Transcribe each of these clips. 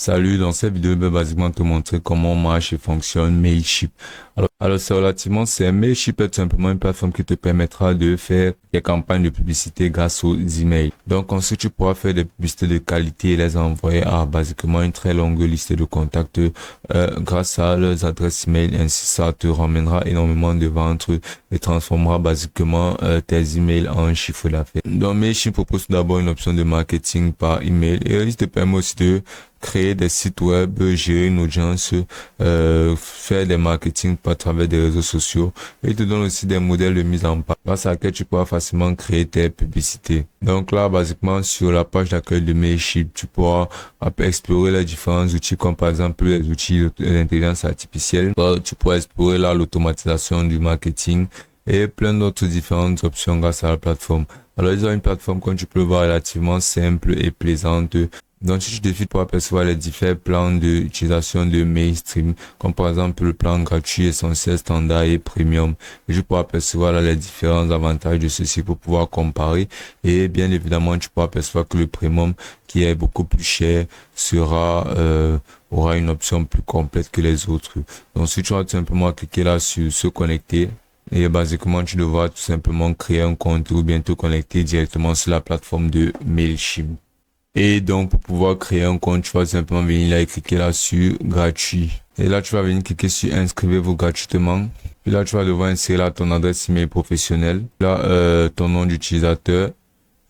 Salut, dans cette vidéo, je vais basiquement te montrer comment marche et fonctionne Mailchimp. Alors c'est relativement simple. Mailchimp est tout simplement une plateforme qui te permettra de faire des campagnes de publicité grâce aux emails. Donc ensuite, tu pourras faire des publicités de qualité et les envoyer à basiquement une très longue liste de contacts grâce à leurs adresses email. Ainsi, ça te ramènera énormément de ventes et transformera basiquement tes emails en chiffre d'affaires. Donc Mailchimp propose tout d'abord une option de marketing par email et il te permet aussi de créer des sites web, gérer une audience, faire des marketing à travers des réseaux sociaux. Et il te donne aussi des modèles de mise en page grâce à laquelle tu pourras facilement créer tes publicités. Donc là, basiquement, sur la page d'accueil de Mailchimp, tu pourras explorer les différents outils comme par exemple les outils d'intelligence artificielle. Tu pourras explorer là l'automatisation du marketing et plein d'autres différentes options grâce à la plateforme. Alors, ils ont une plateforme, comme tu peux le voir, relativement simple et plaisante. Donc, si tu défiles pour apercevoir les différents plans d'utilisation de mainstream, comme par exemple le plan gratuit, essentiel, standard et premium. Et je pourras apercevoir là les différents avantages de ceci pour pouvoir comparer. Et bien évidemment, tu pourras apercevoir que le premium, qui est beaucoup plus cher, aura une option plus complète que les autres. Donc, si tu vas tout simplement cliquer là sur se connecter, et basiquement, tu devras tout simplement créer un compte ou bien te connecter directement sur la plateforme de Mailchimp. Et donc, pour pouvoir créer un compte, tu vas simplement venir là et cliquer là sur gratuit. Et là, tu vas venir cliquer sur inscrivez-vous gratuitement. Puis là, tu vas devoir insérer là ton adresse email professionnelle. Là, ton nom d'utilisateur.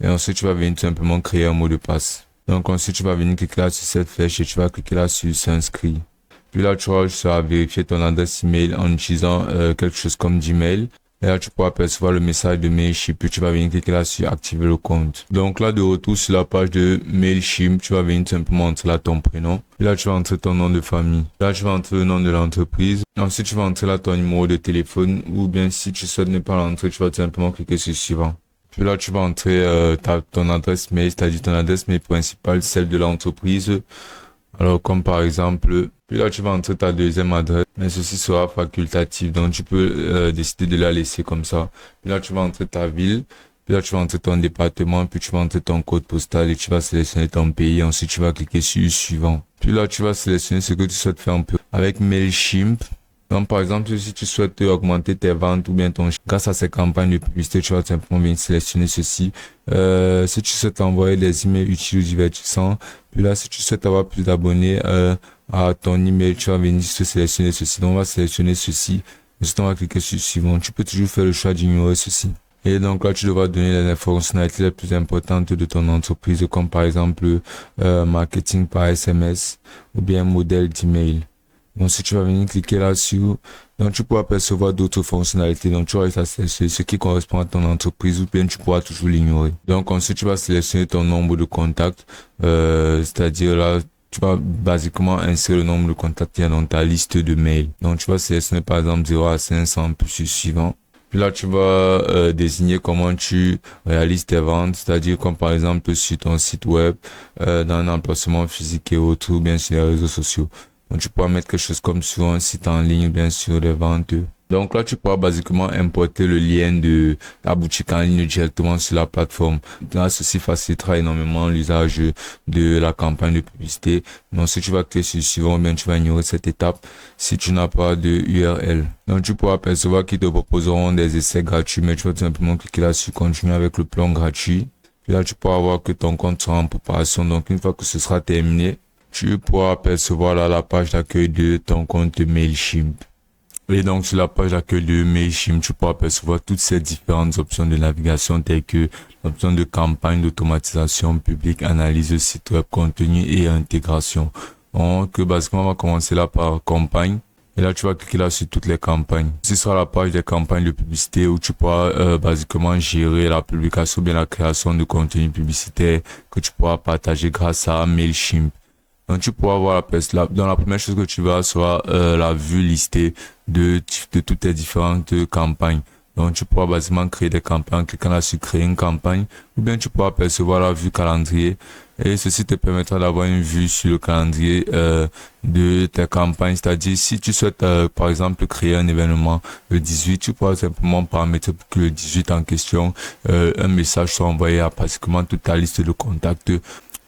Et ensuite, tu vas venir tout simplement créer un mot de passe. Donc, ensuite, tu vas venir cliquer là sur cette flèche et tu vas cliquer là sur s'inscrire. Puis là, tu vas juste vérifier ton adresse email en utilisant quelque chose comme Gmail. Et là, tu pourras apercevoir le message de Mailchimp, puis tu vas venir cliquer là sur activer le compte. Donc là, de retour sur la page de Mailchimp, tu vas venir simplement entrer là ton prénom. Puis là, tu vas entrer ton nom de famille. Là, tu vas entrer le nom de l'entreprise. Ensuite, tu vas entrer là ton numéro de téléphone. Ou bien, si tu souhaites ne pas l'entrer, tu vas simplement cliquer sur suivant. Puis là, tu vas entrer ton adresse mail, c'est-à-dire ton adresse mail principale, celle de l'entreprise. Alors, comme par exemple, puis là, tu vas entrer ta deuxième adresse, mais ceci sera facultatif, donc tu peux décider de la laisser comme ça. Puis là, tu vas entrer ta ville, puis là, tu vas entrer ton département, puis tu vas entrer ton code postal et tu vas sélectionner ton pays. Ensuite, tu vas cliquer sur suivant. Puis là, tu vas sélectionner ce que tu souhaites faire un peu avec Mailchimp. Donc, par exemple, si tu souhaites augmenter tes ventes ou bien ton chiffre grâce à ces campagnes de publicité, tu vas simplement venir sélectionner ceci. Si tu souhaites envoyer des emails utiles ou divertissants, puis là, si tu souhaites avoir plus d'abonnés à ton email, tu vas venir sélectionner ceci. Donc, on va sélectionner ceci. Ensuite, on va cliquer sur suivant. Tu peux toujours faire le choix d'ignorer ceci. Et donc là, tu devras donner les fonctionnalités les plus importantes de ton entreprise, comme par exemple marketing par SMS ou bien modèle d'email. Donc, si tu vas venir cliquer là-dessus, donc tu pourras percevoir d'autres fonctionnalités. Donc, tu vas sélectionner ce qui correspond à ton entreprise ou bien tu pourras toujours l'ignorer. Donc, ensuite, tu vas sélectionner ton nombre de contacts, c'est-à-dire là, tu vas basiquement insérer le nombre de contacts qui est dans ta liste de mails. Donc, tu vas sélectionner par exemple 0 à 500 puis suivant. Puis là, tu vas désigner comment tu réalises tes ventes, c'est-à-dire comme par exemple sur ton site web, dans un emplacement physique et autres, ou bien sur les réseaux sociaux. Donc, tu pourras mettre quelque chose comme sur un site en ligne, bien sûr, des ventes. Donc là, tu pourras basiquement importer le lien de la boutique en ligne directement sur la plateforme. Là, ceci facilitera énormément l'usage de la campagne de publicité. Donc, si tu vas cliquer sur suivant, bien, tu vas ignorer cette étape si tu n'as pas de URL. Donc, tu pourras percevoir qu'ils te proposeront des essais gratuits, mais tu vas tout simplement cliquer là sur continuer avec le plan gratuit. Puis là, tu pourras voir que ton compte sera en préparation. Donc, une fois que ce sera terminé, tu pourras apercevoir là la page d'accueil de ton compte Mailchimp. Et donc, sur la page d'accueil de Mailchimp, tu pourras apercevoir toutes ces différentes options de navigation telles que l'option de campagne d'automatisation publique, analyse de site web, contenu et intégration. Donc, basiquement, on va commencer là par campagne. Et là, tu vas cliquer là sur toutes les campagnes. Ce sera la page des campagnes de publicité où tu pourras basiquement gérer la publication ou bien la création de contenu publicitaire que tu pourras partager grâce à Mailchimp. Donc, tu pourras voir dans la première chose que tu verras sera la vue listée de toutes tes différentes campagnes. Donc, tu pourras basiquement créer des campagnes en cliquant là sur créer une campagne ou bien tu pourras percevoir la vue calendrier et ceci te permettra d'avoir une vue sur le calendrier de tes campagnes. C'est-à-dire, si tu souhaites par exemple créer un événement le 18, tu pourras simplement paramétrer pour que le 18 en question, un message soit envoyé à pratiquement toute ta liste de contacts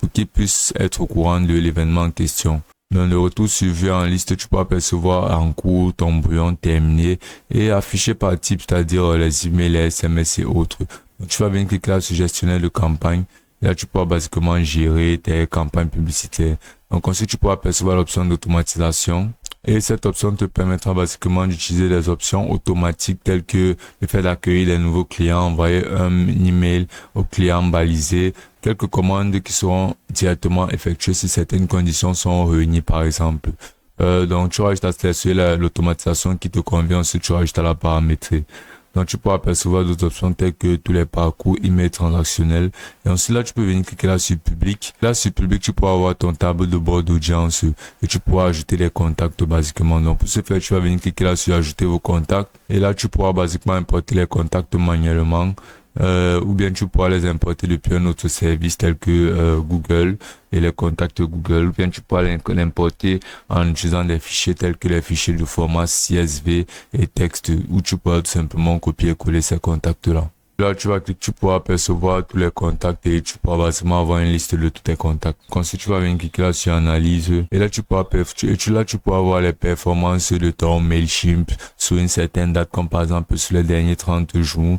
pour qu'ils puissent être au courant de l'événement en question. Dans le retour suivi en liste, tu peux apercevoir en cours, ton brouillon terminé et affiché par type, c'est-à-dire les emails, les SMS et autres. Donc, tu vas venir cliquer là sur gestionnaire de campagne. Et là, tu pourras basiquement gérer tes campagnes publicitaires. Donc ensuite, tu pourras apercevoir l'option d'automatisation. Et cette option te permettra basiquement d'utiliser des options automatiques telles que le fait d'accueillir les nouveaux clients, envoyer un email aux clients balisés, quelques commandes qui seront directement effectuées si certaines conditions sont réunies par exemple. Donc tu auras juste à sélectionner l'automatisation qui te convient, ensuite tu auras juste à la paramétrer. Donc tu pourras apercevoir d'autres options telles que tous les parcours email transactionnels. Et ensuite là tu peux venir cliquer là sur public. Là sur public tu pourras avoir ton tableau de bord d'audience et tu pourras ajouter les contacts basiquement. Donc pour ce faire tu vas venir cliquer là sur ajouter vos contacts. Et là tu pourras basiquement importer les contacts manuellement. Ou bien tu pourras les importer depuis un autre service tel que Google et les contacts Google, ou bien tu pourras l'importer en utilisant des fichiers tels que les fichiers de format CSV et texte, où tu pourras tout simplement copier-coller ces contacts-là. Là, tu vas cliquer, tu pourras apercevoir tous les contacts et tu pourras basiquement avoir une liste de tous tes contacts. Ensuite, tu vas venir cliquer là sur analyse et là, tu pourras voir les performances de ton Mailchimp sur une certaine date, comme par exemple sur les derniers 30 jours.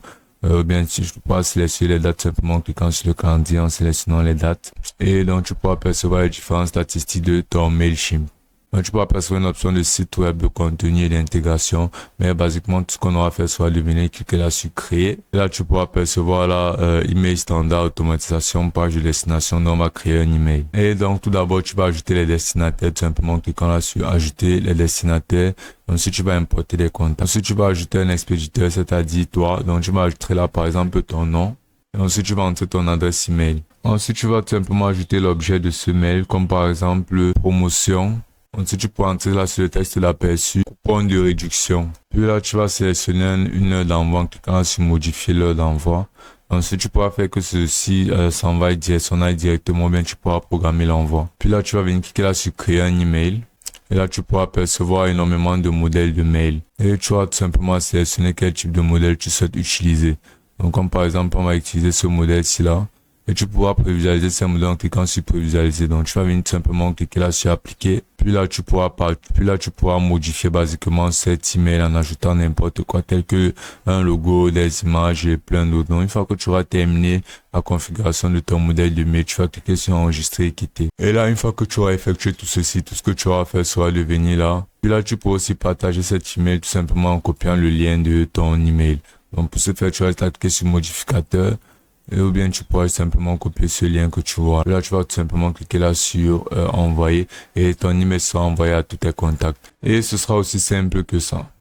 Bien si je pourras sélectionner les dates simplement en cliquant sur le calendrier en sélectionnant les dates. Et donc, tu pourras apercevoir les différentes statistiques de ton Mailchimp. Donc, tu pourras apercevoir une option de site web, de contenu et d'intégration. Mais basiquement, tout ce qu'on aura fait sera de venir cliquer là sur créer. Et là, tu pourras apercevoir là, email standard, automatisation, page de destination. Donc, on va créer un email. Et donc, tout d'abord, tu vas ajouter les destinataires, tout simplement en cliquant là sur ajouter les destinataires. Ensuite, tu vas importer des contacts. Ensuite, tu vas ajouter un expéditeur, c'est-à-dire toi. Donc, tu vas ajouter là, par exemple, ton nom. Et ensuite, tu vas entrer ton adresse email. Ensuite, tu vas tout simplement ajouter l'objet de ce mail, comme par exemple, promotion. Ensuite, tu peux entrer là sur le texte de l'aperçu, coupon de réduction. Puis là, tu vas sélectionner une heure d'envoi en cliquant sur modifier l'heure d'envoi. Ensuite, tu pourras faire que ceci s'en aille directement, bien tu pourras programmer l'envoi. Puis là, tu vas venir cliquer là sur créer un email. Et là, tu pourras percevoir énormément de modèles de mail. Et tu vas tout simplement sélectionner quel type de modèle tu souhaites utiliser. Donc, comme par exemple, on va utiliser ce modèle-ci là. Et tu pourras prévisualiser ces modèles en cliquant sur prévisualiser. Donc, tu vas venir tout simplement cliquer là sur appliquer. Puis là, tu pourras modifier basiquement cet email en ajoutant n'importe quoi, tel que un logo, des images et plein d'autres. Donc, une fois que tu auras terminé la configuration de ton modèle de mail, tu vas cliquer sur enregistrer et quitter. Et là, une fois que tu auras effectué tout ceci, tout ce que tu auras fait sera de venir là. Puis là, tu pourras aussi partager cet email tout simplement en copiant le lien de ton email. Donc, pour ce faire, tu vas cliquer sur modificateur. Et ou bien tu pourras simplement copier ce lien que tu vois. Là, tu vas tout simplement cliquer là sur envoyer et ton email sera envoyé à tous tes contacts. Et ce sera aussi simple que ça.